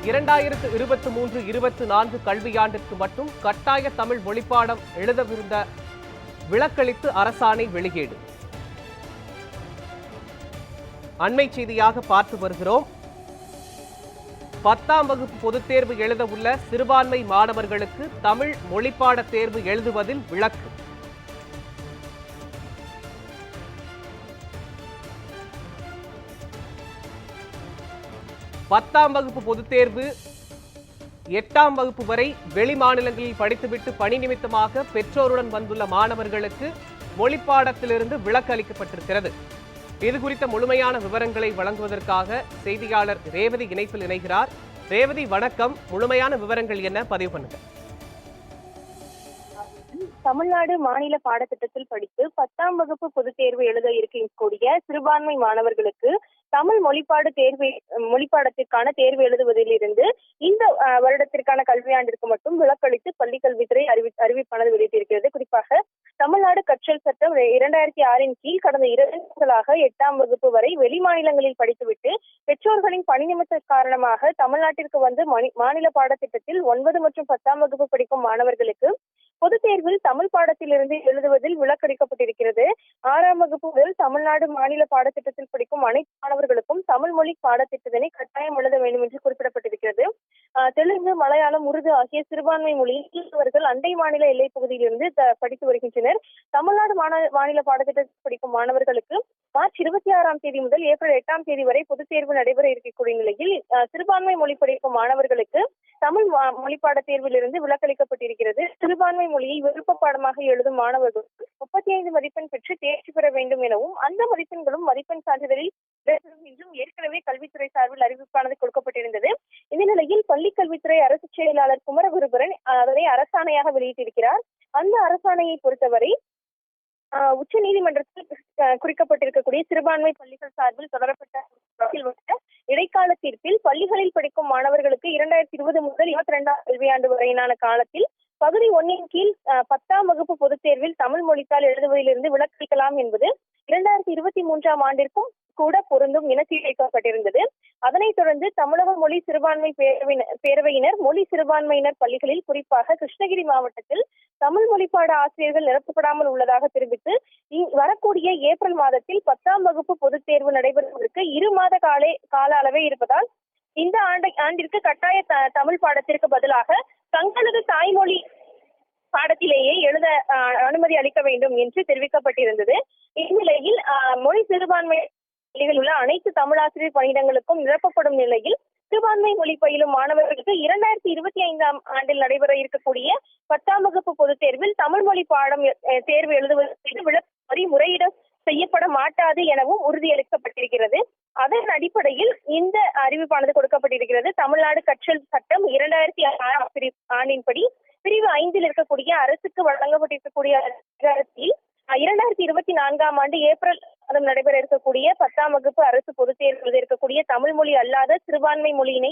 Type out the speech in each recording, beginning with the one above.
2023-24 கல்வியாண்டிற்கு மட்டும் கட்டாய தமிழ் மொழிப்பாடம் எழுதவிருந்த விலக்களித்து அரசாணை வெளியீடு. அண்மை செய்தியாக பார்த்து வருகிறோம். 10ஆம் வகுப்பு பொதுத் தேர்வு எழுத உள்ள சிறுபான்மை மாணவர்களுக்கு தமிழ் மொழிப்பாட தேர்வு எழுதுவதில் விலக்கு. பத்தாம் வகுப்பு பொதுத் தேர்வு 8ஆம் வகுப்பு வரை வெளி மாநிலங்களில் படித்துவிட்டு பணி நிமித்தமாக பெற்றோருடன் வந்துள்ள மாணவர்களுக்கு மொழிப்பாடத்திலிருந்து விலக்கு அளிக்கப்பட்டிருக்கிறது. இது குறித்த முழுமையான விவரங்களை வழங்குவதற்காக செய்தியாளர் ரேவதி இணைப்பில் இணைகிறார். ரேவதி, வணக்கம். முழுமையான விவரங்கள் என்ன, பதிவு பண்ணுங்க. தமிழ்நாடு மாநில பாடத்திட்டத்தில் படித்து 10ஆம் வகுப்பு பொதுத் தேர்வு எழுத இருக்கக்கூடிய சிறுபான்மை மாணவர்களுக்கு தமிழ் மொழிப்பாடத்திற்கான தேர்வு எழுதுவதிலிருந்து இந்த வருடத்திற்கான கல்வியாண்டிற்கு மட்டும் விலக்களித்து பள்ளி கல்வித்துறை அறிவிப்பானது வெளியிட்டிருக்கிறது. குறிப்பாக தமிழ்நாடு கற்றல் சட்டம் 2006 கீழ் கடந்த 2 ஆண்டுகளாக 8ஆம் வகுப்பு வரை வெளி மாநிலங்களில் படித்துவிட்டு பெற்றோர்களின் பணி நிமித்த காரணமாக தமிழ்நாட்டிற்கு வந்து மாநில பாடத்திட்டத்தில் 9 மற்றும் 10ஆம் வகுப்பு படிக்கும் மாணவர்களுக்கு பொதுத் தேர்வில் தமிழ் பாடத்திலிருந்து எழுதுவதில் விலக்களிக்கப்பட்டிருக்கிறது. 6ஆம் வகுப்பு முதல் தமிழ்நாடு மாநில பாடத்திட்டத்தில் படிக்கும் அனைத்து மாணவர்களுக்கும் தமிழ் மொழி பாடத்திட்டத்தினை கட்டாயம் எழுத வேண்டும் என்று குறிப்பிடப்பட்டிருக்கிறது. தெலுங்கு, மலையாளம், உருது ஆகிய சிறுபான்மை மொழியில் இவர்கள் அண்டை மாநில எல்லைப் பகுதியிலிருந்து படித்து வருகின்றனர். தமிழ்நாடு மாநில பாடத்திட்டத்தில் படிக்கும் மாணவர்களுக்கு மார்ச் 26ஆம் தேதி முதல் ஏப்ரல் 8ஆம் தேதி வரை பொதுத் தேர்வு நடைபெற இருக்கக்கூடிய நிலையில் சிறுபான்மை மொழி படிக்கும் மாணவர்களுக்கு தமிழ் மொழிப்பாட தேர்விலிருந்து விலக்களிக்கப்பட்டிருக்கிறது. சிறுபான்மை மொழியை விருப்ப பாடமாக எழுதும் மாணவர்கள் 35 மதிப்பெண் பெற்று தேர்ச்சி பெற வேண்டும் எனவும் அந்த மதிப்பெண்களும் மதிப்பெண் சான்றிதழில் என்றும் ஏற்கனவே கல்வித்துறை சார்பில் அறிவிப்பானது கொடுக்கப்பட்டிருந்தது. இந்த நிலையில் பள்ளி கல்வித்துறை அரசு செயலாளர் குமரகுருபரன் அதனை அரசாணையாக வெளியிட்டிருக்கிறார். அந்த அரசாணையை பொறுத்தவரை உச்ச நீதிமன்றத்தில் குறிக்கப்பட்டிருக்கக்கூடிய சிறுபான்மை பள்ளிகள் சார்பில் தொடரப்பட்ட இடைக்கால தீர்ப்பில் பள்ளிகளில் படிக்கும் மாணவர்களுக்கு 2020 முதல் 22ஆம் கல்வியாண்டு வரையிலான காலத்தில் பகுதி 1 கீழ் 10ஆம் வகுப்பு பொதுத் தேர்வில் தமிழ் மொழித்தால் எழுதுவதிலிருந்து விலக்களிக்கலாம் என்பது 2023ஆம் ஆண்டிற்கும் கூட பொருந்தும் என தீர்மானிக்கப்பட்டிருந்தது. அதனைத் தொடர்ந்து தமிழக மொழி சிறுபான்மை பேரவையினர் மொழி சிறுபான்மையினர் பள்ளிகளில் குறிப்பாக கிருஷ்ணகிரி மாவட்டத்தில் தமிழ் மொழிப்பாட ஆசிரியர்கள் நிரப்பப்படாமல் உள்ளதாக தெரிவித்து வரக்கூடிய ஏப்ரல் மாதத்தில் 10ஆம் வகுப்பு பொதுத் தேர்வு நடைபெறுவதற்கு 2 மாத கால அளவே இருப்பதால் இந்த ஆண்டிற்கு கட்டாய தமிழ் பாடத்திற்கு பதிலாக தங்களது தாய்மொழி பாடத்திலேயே எழுத அனுமதி அளிக்க வேண்டும் என்று தெரிவிக்கப்பட்டிருந்தது. இந்நிலையில் மொழி சிறுபான்மை உள்ள அனைத்து தமிழாசிரியர் பணியிடங்களுக்கும் நிரப்பப்படும் நிலையில் சிறுபான்மை மொழி பயிலும் மாணவர்களுக்கு 2025ஆம் ஆண்டில் நடைபெற இருக்கக்கூடிய 10ஆம் வகுப்பு பொதுத் தேர்வில் தமிழ் மொழி பாடம் தேர்வு எழுதுவது விலக்கு முறையீடு செய்யப்பட மாட்டாது எனவும் உறுதியளிக்கப்பட்டிருக்கிறது. அதன் அடிப்படையில் இந்த அறிவிப்பானது கொடுக்கப்பட்டிருக்கிறது. தமிழ்நாடு கற்றல் சட்டம் 2006 ஆண்டின்படி பிரிவு 5 இருக்கக்கூடிய அரசுக்கு வழங்கப்பட்டிருக்கக்கூடிய அதிகாரத்தில் 2024ஆம் ஆண்டு ஏப்ரல் மாதம் நடைபெற இருக்கக்கூடிய 10ஆம் வகுப்பு அரசு பொதுத் தேர்வு எழுத இருக்கக்கூடிய தமிழ் மொழி அல்லாத சிறுபான்மை மொழியினை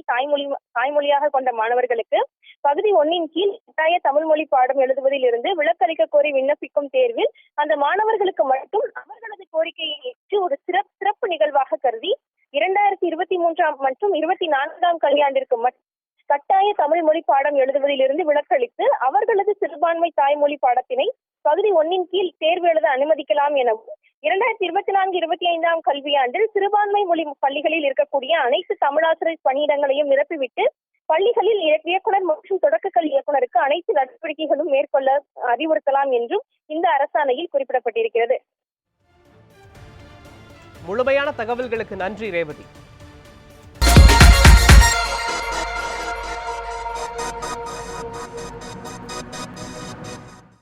தாய்மொழியாக கொண்ட மாணவர்களுக்கு பகுதி 1 கீழ் கட்டாய தமிழ் மொழி பாடம் எழுதுவதில் இருந்து விலக்களிக்க கோரி விண்ணப்பிக்கும் தேர்வில் அந்த மாணவர்களுக்கு மட்டும் அவர்களது கோரிக்கையை ஏற்று ஒரு சிறப்பு நிகழ்வாக கருதி 2023ஆம் மற்றும் 24ஆம் கல்வியாண்டிற்கு மட்டும் கட்டாய தமிழ் மொழி பாடம் எழுதுவதில் இருந்து விலக்களித்து அவர்களது சிறுபான்மை தாய்மொழி பாடத்தினை பகுதி 1 கீழ் தேர்வு எழுத அனுமதிக்கலாம் எனவும் 2024-25ஆம் கல்வியாண்டில் சிறுபான்மை மொழி பள்ளிகளில் இருக்கக்கூடிய அனைத்து தமிழாசிரியர் பணியிடங்களையும் நிரப்பிவிட்டு பள்ளிகளில் இயக்குனர் மற்றும் தொடக்கக்கல்வி இயக்குனருக்கு அனைத்து நடவடிக்கைகளும் மேற்கொள்ள அறிவுறுத்தலாம் என்றும் இந்த அரசாணையில் குறிப்பிடப்பட்டிருக்கிறது. முழுமையான தகவல்களுக்கு நன்றி ரேவதி.